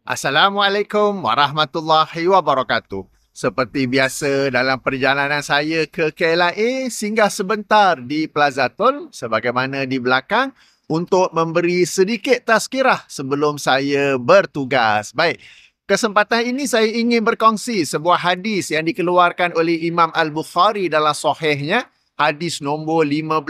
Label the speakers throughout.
Speaker 1: Assalamualaikum warahmatullahi wabarakatuh. Seperti biasa dalam perjalanan saya ke KLIA, singgah sebentar di Plaza Tol sebagaimana di belakang untuk memberi sedikit tazkirah sebelum saya bertugas. Baik, kesempatan ini saya ingin berkongsi sebuah hadis yang dikeluarkan oleh Imam Al-Bukhari dalam sahihnya, hadis nombor 15.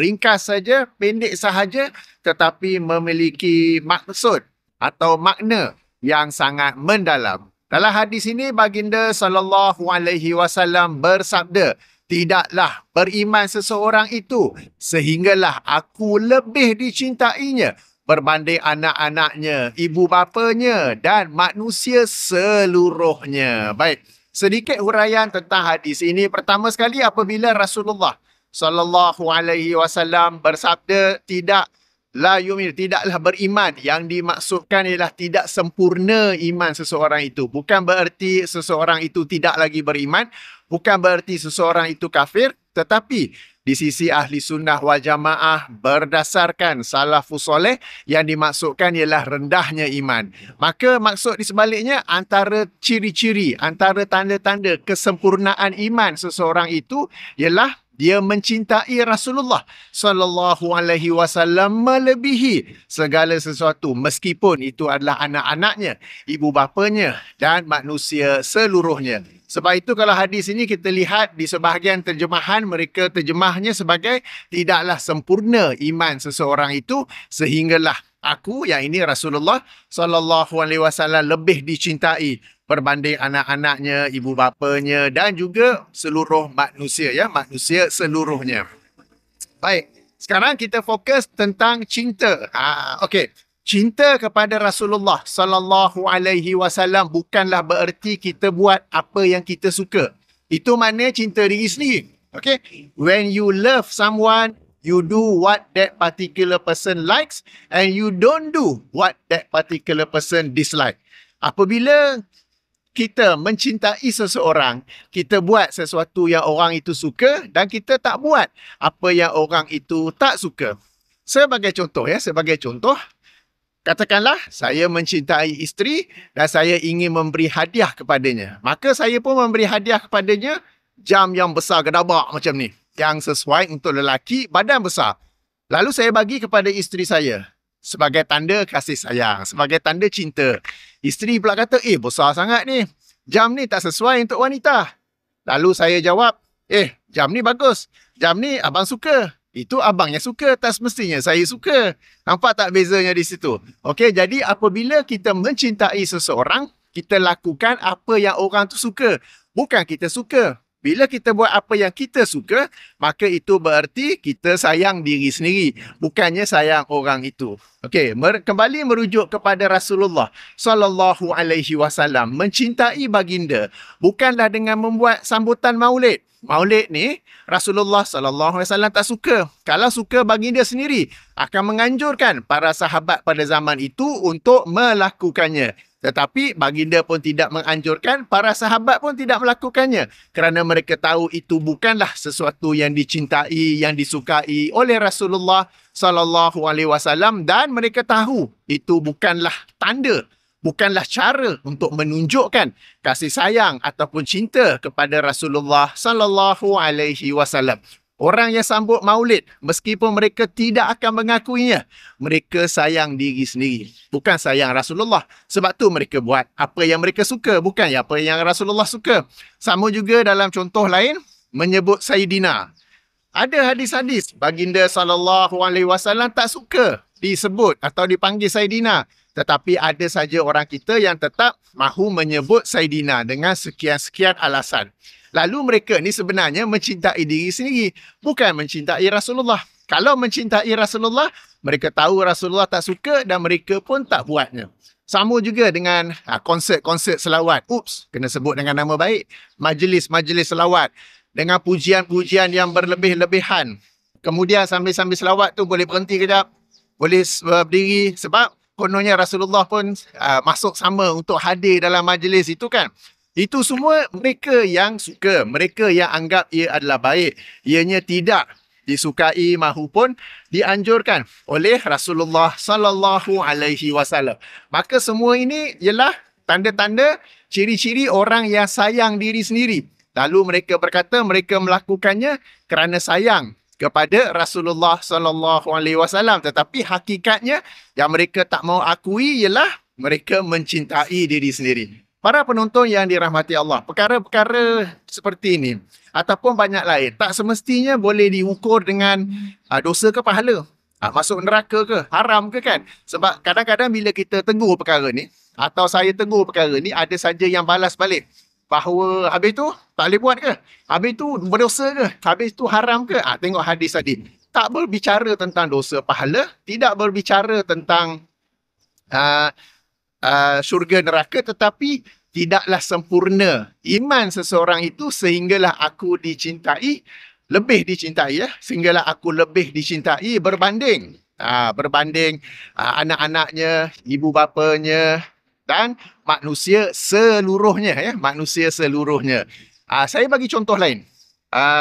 Speaker 1: Ringkas saja, pendek sahaja tetapi memiliki maksud atau makna yang sangat mendalam. Dalam hadis ini baginda sallallahu alaihi wasallam bersabda, "Tidaklah beriman seseorang itu sehinggalah aku lebih dicintainya berbanding anak-anaknya, ibu bapanya dan manusia seluruhnya." Baik, sedikit huraian tentang hadis ini. Pertama sekali, apabila Rasulullah sallallahu alaihi wasallam bersabda tidaklah beriman, yang dimaksudkan ialah tidak sempurna iman seseorang itu. Bukan bererti seseorang itu tidak lagi beriman, bukan bererti seseorang itu kafir, tetapi di sisi ahli sunnah wal jamaah berdasarkan salafus soleh, yang dimaksudkan ialah rendahnya iman. Maka maksud di sebaliknya, antara ciri-ciri, antara tanda-tanda kesempurnaan iman seseorang itu ialah dia mencintai Rasulullah sallallahu alaihi wasallam melebihi segala sesuatu, meskipun itu adalah anak-anaknya, ibu bapanya dan manusia seluruhnya. Sebab itu kalau hadis ini kita lihat di sebahagian terjemahan, mereka terjemahnya sebagai tidaklah sempurna iman seseorang itu sehinggalah aku, yang ini Rasulullah sallallahu alaihi wasallam, lebih dicintai berbanding anak-anaknya, ibu bapanya dan juga seluruh manusia, ya, manusia seluruhnya. Baik, sekarang kita fokus tentang cinta. Okey. Cinta kepada Rasulullah sallallahu alaihi wasallam bukanlah bererti kita buat apa yang kita suka. Itu makna cinta diri sendiri. Okey. When you love someone, you do what that particular person likes and you don't do what that particular person dislike. Apabila kita mencintai seseorang, kita buat sesuatu yang orang itu suka dan kita tak buat apa yang orang itu tak suka. Sebagai contoh, katakanlah saya mencintai isteri dan saya ingin memberi hadiah kepadanya. Maka saya pun memberi hadiah kepadanya jam yang besar gedabak macam ni, yang sesuai untuk lelaki badan besar. Lalu saya bagi kepada isteri saya sebagai tanda kasih sayang, sebagai tanda cinta. Isteri pula kata, besar sangat ni. Jam ni tak sesuai untuk wanita. Lalu saya jawab, jam ni bagus. Jam ni abang suka. Itu abangnya suka, tak semestinya saya suka. Nampak tak bezanya di situ? Okey, jadi apabila kita mencintai seseorang, kita lakukan apa yang orang tu suka. Bukan kita suka. Bila kita buat apa yang kita suka, maka itu bererti kita sayang diri sendiri, bukannya sayang orang itu. Okey, kembali merujuk kepada Rasulullah sallallahu alaihi wasallam. Mencintai baginda bukanlah dengan membuat sambutan maulid. Maulid ni Rasulullah sallallahu alaihi wasallam tak suka. Kalau suka, baginda sendiri akan menganjurkan para sahabat pada zaman itu untuk melakukannya. Tetapi baginda pun tidak menganjurkan, para sahabat pun tidak melakukannya kerana mereka tahu itu bukanlah sesuatu yang dicintai, yang disukai oleh Rasulullah sallallahu alaihi wasallam, dan mereka tahu itu bukanlah tanda, bukanlah cara untuk menunjukkan kasih sayang ataupun cinta kepada Rasulullah sallallahu alaihi wasallam. Orang yang sambut maulid, meskipun mereka tidak akan mengakuinya, mereka sayang diri sendiri, bukan sayang Rasulullah. Sebab tu mereka buat apa yang mereka suka, bukan apa yang Rasulullah suka. Sama juga dalam contoh lain, menyebut Sayyidina. Ada hadis-hadis baginda sallallahu alaihi wasallam tak suka disebut atau dipanggil Sayyidina. Tetapi ada saja orang kita yang tetap mahu menyebut Sayyidina dengan sekian-sekian alasan. Lalu mereka ni sebenarnya mencintai diri sendiri, bukan mencintai Rasulullah. Kalau mencintai Rasulullah, mereka tahu Rasulullah tak suka dan mereka pun tak buatnya. Sama juga dengan konsert-konsert selawat. Kena sebut dengan nama baik. Majlis-majlis selawat dengan pujian-pujian yang berlebih-lebihan. Kemudian sambil-sambil selawat tu boleh berhenti kejap, boleh berdiri, sebab kononnya Rasulullah pun masuk sama untuk hadir dalam majlis itu kan. Itu semua mereka yang suka, mereka yang anggap ia adalah baik. Ianya tidak disukai mahupun dianjurkan oleh Rasulullah sallallahu alaihi wasallam. Maka semua ini ialah tanda-tanda ciri-ciri orang yang sayang diri sendiri. Lalu mereka berkata mereka melakukannya kerana sayang kepada Rasulullah sallallahu alaihi wasallam, tetapi hakikatnya yang mereka tak mau akui ialah mereka mencintai diri sendiri. Para penonton yang dirahmati Allah, perkara-perkara seperti ini ataupun banyak lain tak semestinya boleh diukur dengan dosa ke pahala, masuk neraka ke, haram ke kan. Sebab kadang-kadang bila kita tegur perkara ni atau saya tegur perkara ni, ada saja yang balas balik bahawa habis tu tak boleh buat ke, habis tu berdosa ke, habis tu haram ke. Tengok hadis tadi, tak berbicara tentang dosa pahala, tidak berbicara tentang syurga neraka, tetapi tidaklah sempurna iman seseorang itu sehinggalah aku dicintai, lebih dicintai sehinggalah aku lebih dicintai berbanding anak-anaknya, ibu bapanya dan manusia seluruhnya manusia seluruhnya. Saya bagi contoh lain.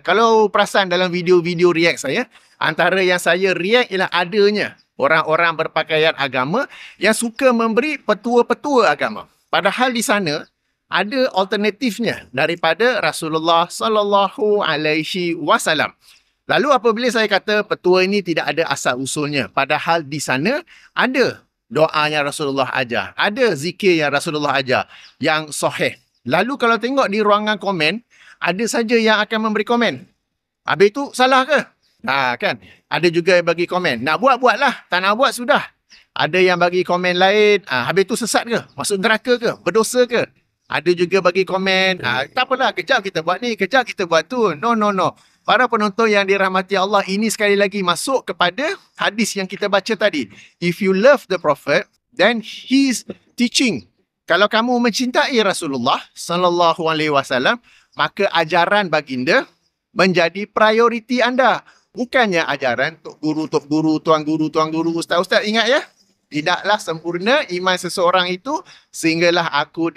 Speaker 1: Kalau perasan dalam video-video react saya, antara yang saya react ialah adanya orang-orang berpakaian agama yang suka memberi petua-petua agama. Padahal di sana ada alternatifnya daripada Rasulullah sallallahu alaihi wasallam. Lalu apabila saya kata petua ini tidak ada asal usulnya, padahal di sana ada doa yang Rasulullah ajar, ada zikir yang Rasulullah ajar yang sahih. Lalu kalau tengok di ruangan komen, ada saja yang akan memberi komen. Habis itu salah ke? Kan? Ada juga yang bagi komen, nak buat-buatlah, tak nak buat sudah. Ada yang bagi komen lain, habis itu sesat ke? Masuk neraka ke? Berdosa ke? Ada juga bagi komen, tak apalah, kejap kita buat ni, kejap kita buat tu. No. Para penonton yang dirahmati Allah, ini sekali lagi masuk kepada hadis yang kita baca tadi. If you love the Prophet, then his teaching. Kalau kamu mencintai Rasulullah sallallahu alaihi wasallam, maka ajaran baginda menjadi prioriti anda. Bukannya ajaran tok guru, tuan guru, ustaz-ustaz. Ingat ya, tidaklah sempurna iman seseorang itu sehinggalah aku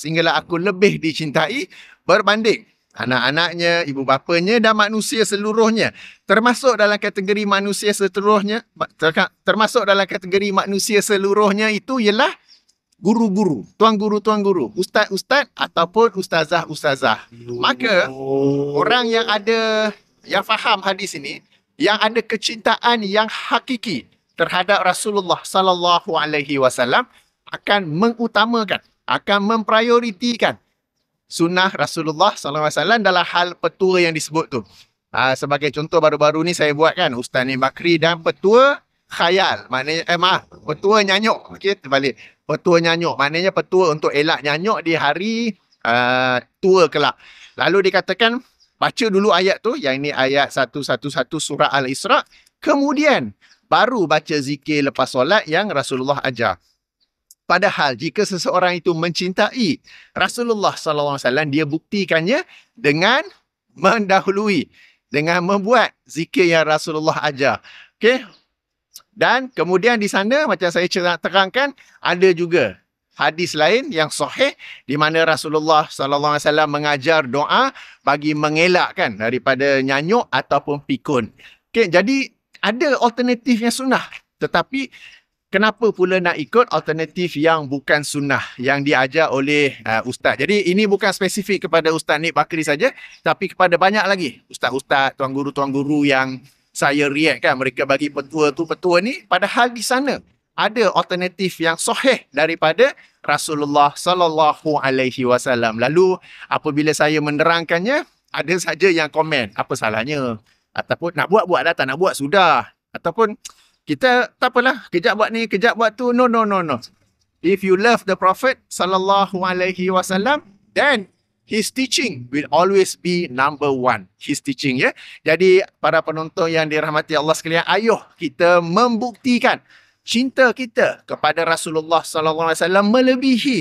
Speaker 1: sehinggalah aku lebih dicintai berbanding anak-anaknya, ibu bapanya dan manusia seluruhnya. Termasuk dalam kategori manusia seluruhnya itu ialah guru-guru, tuan guru, ustaz-ustaz ataupun ustazah-ustazah. Maka orang yang faham hadis ini, yang ada kecintaan yang hakiki terhadap Rasulullah sallallahu alaihi wasallam, akan mengutamakan, akan memprioritikan sunnah Rasulullah sallallahu alaihi wasallam dalam hal petua yang disebut tu. Sebagai contoh baru-baru ni saya buat kan, Ustaz Ni Bakri dan petua khayal, maknanya petua nyanyuk. Okey, terbalik. Petua nyanyuk maknanya petua untuk elak nyanyuk di hari tua kelak. Lalu dikatakan baca dulu ayat tu, yang ini ayat 111 surah Al-Isra, kemudian baru baca zikir lepas solat yang Rasulullah ajar. Padahal jika seseorang itu mencintai Rasulullah sallallahu alaihi wasallam, dia buktikannya dengan mendahului, dengan membuat zikir yang Rasulullah ajar. Okey. Dan kemudian di sana macam saya terangkan, ada juga hadis lain yang sahih di mana Rasulullah sallallahu alaihi wasallam mengajar doa bagi mengelakkan daripada nyanyuk ataupun pikun. Okey, jadi ada alternatif yang sunnah, tetapi kenapa pula nak ikut alternatif yang bukan sunnah yang diajar oleh ustaz? Jadi ini bukan spesifik kepada Ustaz Ni Bakri saja, tapi kepada banyak lagi ustaz-ustaz, tuan guru yang saya react kan, mereka bagi petua ni, padahal di sana ada alternatif yang sahih daripada Rasulullah sallallahu alaihi wasallam. Lalu apabila saya menerangkannya, ada saja yang komen, apa salahnya? Ataupun nak buat dah, tak nak buat sudah. Ataupun kita tak apalah, kejap buat ni, kejap buat tu. No. If you love the Prophet sallallahu alaihi wasallam, then his teaching will always be number one. His teaching, ya. Jadi para penonton yang dirahmati Allah sekalian, ayo kita membuktikan cinta kita kepada Rasulullah sallallahu alaihi wasallam melebihi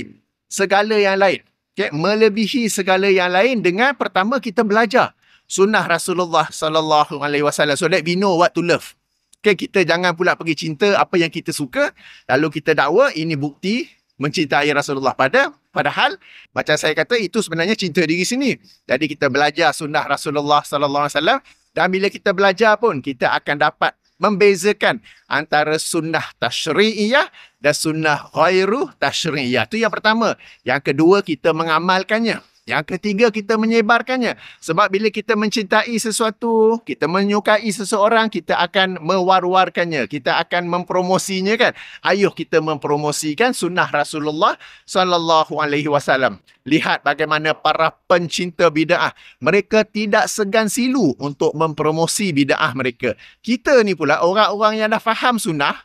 Speaker 1: segala yang lain. Okay? Melebihi segala yang lain dengan pertama kita belajar sunnah Rasulullah sallallahu alaihi wasallam, so that we know what to love. Okay, kita jangan pula pergi cinta apa yang kita suka, lalu kita dakwa ini bukti mencintai Rasulullah. Padahal macam saya kata, itu sebenarnya cinta diri sini. Jadi kita belajar sunnah Rasulullah sallallahu alaihi wasallam Dan bila kita belajar pun, kita akan dapat membezakan antara sunnah tashri'iyah dan sunnah ghairu tashri'iyah. Itu yang pertama. Yang kedua, kita mengamalkannya. Yang ketiga, kita menyebarkannya. Sebab bila kita mencintai sesuatu, kita menyukai seseorang, kita akan mewar-warkannya. Kita akan mempromosinya kan. Ayuh kita mempromosikan sunnah Rasulullah sallallahu alaihi wasallam. Lihat bagaimana para pencinta bid'ah. Mereka tidak segan silu untuk mempromosi bid'ah mereka. Kita ni pula, orang-orang yang dah faham sunnah,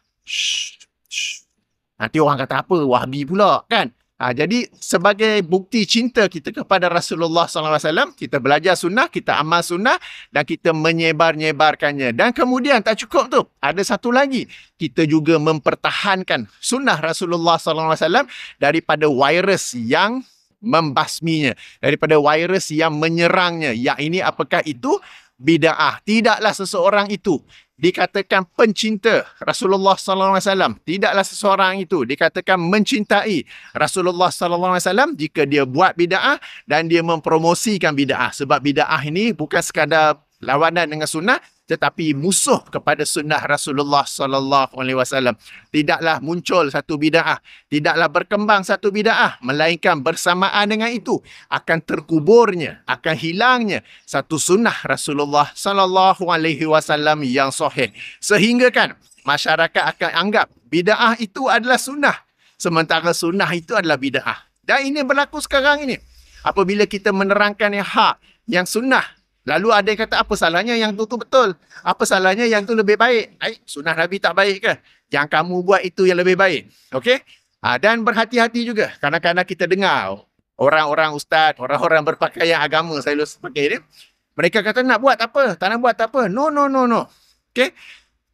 Speaker 1: nanti orang kata apa? Wahbi pula kan? Jadi sebagai bukti cinta kita kepada Rasulullah SAW, kita belajar sunnah, kita amal sunnah dan kita menyebar-nyebarkannya. Dan kemudian tak cukup tu, ada satu lagi. Kita juga mempertahankan sunnah Rasulullah SAW daripada virus yang membasminya, daripada virus yang menyerangnya. Yang ini apakah itu? Bid'ah. Tidaklah seseorang itu dikatakan pencinta Rasulullah sallallahu alaihi wasallam. Tidaklah seseorang itu dikatakan mencintai Rasulullah sallallahu alaihi wasallam jika dia buat bid'ah dan dia mempromosikan bid'ah. Sebab bid'ah ini bukan sekadar lawanan dengan sunnah, tetapi musuh kepada sunnah Rasulullah sallallahu alaihi wasallam. Tidaklah muncul satu bid'ah, tidaklah berkembang satu bid'ah, melainkan bersamaan dengan itu akan terkuburnya, akan hilangnya satu sunnah Rasulullah sallallahu alaihi wasallam yang sahih. Sehingga kan masyarakat akan anggap bid'ah itu adalah sunnah, sementara sunnah itu adalah bid'ah. Dan ini berlaku sekarang ini. Apabila kita menerangkan yang hak, yang sunnah, lalu ada yang kata, apa salahnya yang tu betul? Apa salahnya yang tu lebih baik? Sunnah Nabi tak baik ke? Yang kamu buat itu yang lebih baik. Okey? Dan berhati-hati juga. Kadang-kadang kita dengar orang-orang ustaz, orang-orang berpakaian agama, saya lupa pakai dia. Mereka kata nak buat apa? Tak nak buat apa? No. Okay?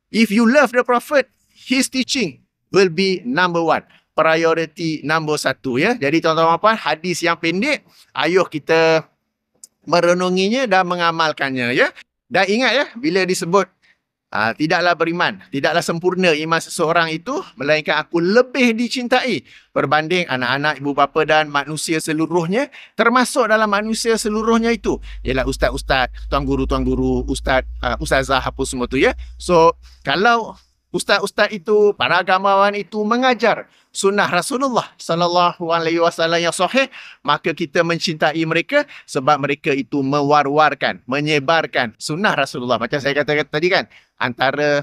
Speaker 1: If you love the Prophet, his teaching will be number one. Priority number satu. Ya? Jadi tuan-tuan puan, hadis yang pendek, ayuh kita merenunginya dan mengamalkannya, ya. Dan ingat ya, bila disebut tidaklah beriman, tidaklah sempurna iman seseorang itu, melainkan aku lebih dicintai berbanding anak-anak, ibu bapa dan manusia seluruhnya, termasuk dalam manusia seluruhnya itu ialah ustaz-ustaz, tuan guru, ustazah, apa semua tu, ya. So, kalau ustaz-ustaz itu, para agamawan itu mengajar sunnah Rasulullah sallallahu alaihi wasallam yang sahih, maka kita mencintai mereka sebab mereka itu mewar-warkan, menyebarkan sunnah Rasulullah. Macam saya katakan tadi kan, antara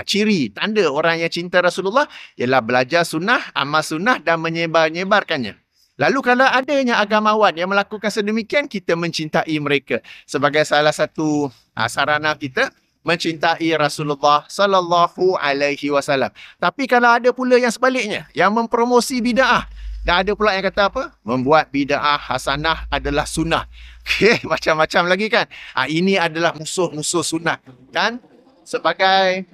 Speaker 1: ciri tanda orang yang cinta Rasulullah ialah belajar sunnah, amal sunnah dan menyebar-nyebarkannya. Lalu kalau adanya agamawan yang melakukan sedemikian, kita mencintai mereka sebagai salah satu sarana kita mencintai Rasulullah sallallahu alaihi wasallam. Tapi kalau ada pula yang sebaliknya, yang mempromosi bid'ah, dan ada pula yang kata apa? Membuat bid'ah hasanah adalah sunnah. Okey, macam-macam lagi kan. Ini adalah musuh-musuh sunnah. Dan sebagai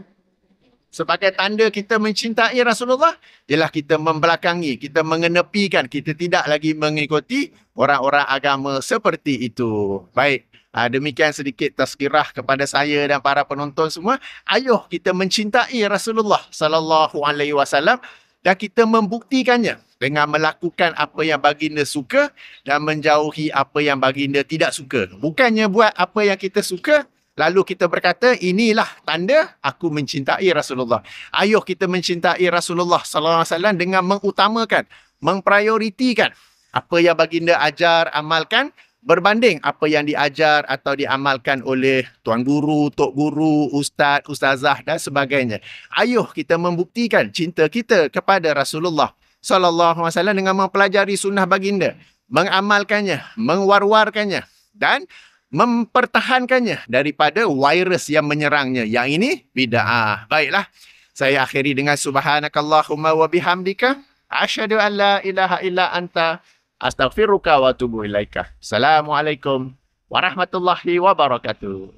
Speaker 1: tanda kita mencintai Rasulullah ialah kita membelakangi, kita mengenepikan, kita tidak lagi mengikuti orang-orang agama seperti itu. Baik. Demikian sedikit tazkirah kepada saya dan para penonton semua. Ayuh kita mencintai Rasulullah sallallahu alaihi wasallam dan kita membuktikannya dengan melakukan apa yang baginda suka dan menjauhi apa yang baginda tidak suka. Bukannya buat apa yang kita suka lalu kita berkata inilah tanda aku mencintai Rasulullah. Ayuh kita mencintai Rasulullah sallallahu alaihi wasallam dengan mengutamakan, memprioritikan apa yang baginda ajar, amalkan berbanding apa yang diajar atau diamalkan oleh tuan guru, tok guru, ustaz, ustazah dan sebagainya. Ayuh kita membuktikan cinta kita kepada Rasulullah sallallahu alaihi wasallam dengan mempelajari sunnah baginda, mengamalkannya, mengwar-warkannya dan mempertahankannya daripada virus yang menyerangnya. Yang ini bid'ah. Baiklah, saya akhiri dengan subhanakallahumma wa bihamdika asyhadu an la ilaha illa anta astaghfiruka wa atubu ilaika. Assalamualaikum warahmatullahi wabarakatuh.